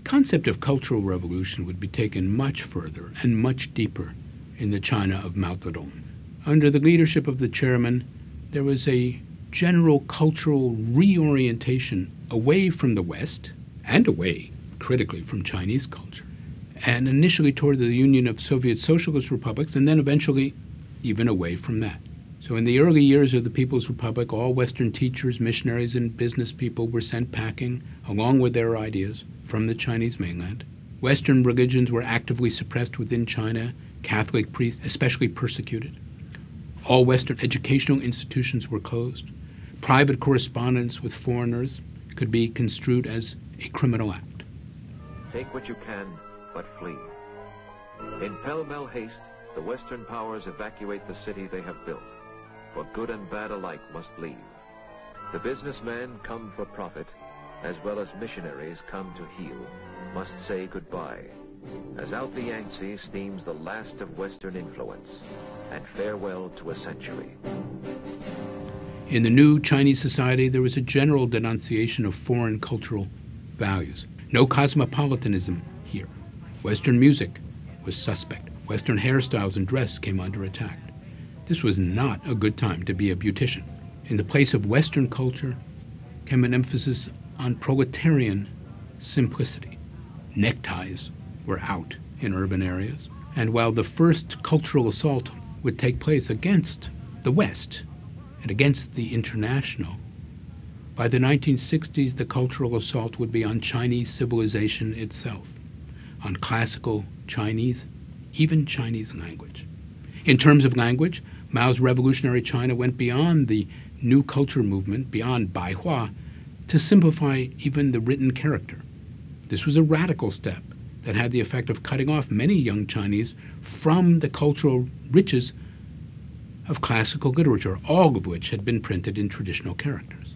concept of cultural revolution would be taken much further and much deeper in the China of Mao Zedong. Under the leadership of the chairman, there was a general cultural reorientation away from the West and away, critically, from Chinese culture, and initially toward the Union of Soviet Socialist Republics, and then eventually even away from that. So in the early years of the People's Republic, all Western teachers, missionaries, and business people were sent packing, along with their ideas, from the Chinese mainland. Western religions were actively suppressed within China, Catholic priests especially persecuted. All Western educational institutions were closed. Private correspondence with foreigners could be construed as a criminal act. Take what you can, but flee. In pell-mell haste, the Western powers evacuate the city they have built. For good and bad alike must leave. The businessmen come for profit, as well as missionaries come to heal, must say goodbye, as out the Yangtze steams the last of Western influence, and farewell to a century. In the new Chinese society, there was a general denunciation of foreign cultural values. No cosmopolitanism here. Western music was suspect. Western hairstyles and dress came under attack. This was not a good time to be a beautician. In the place of Western culture came an emphasis on proletarian simplicity. Neckties were out in urban areas, and while the first cultural assault would take place against the West and against the international, by the 1960s the cultural assault would be on Chinese civilization itself, on classical Chinese, even Chinese language. In terms of language, Mao's revolutionary China went beyond the new culture movement, beyond Baihua, to simplify even the written character. This was a radical step that had the effect of cutting off many young Chinese from the cultural riches of classical literature, all of which had been printed in traditional characters.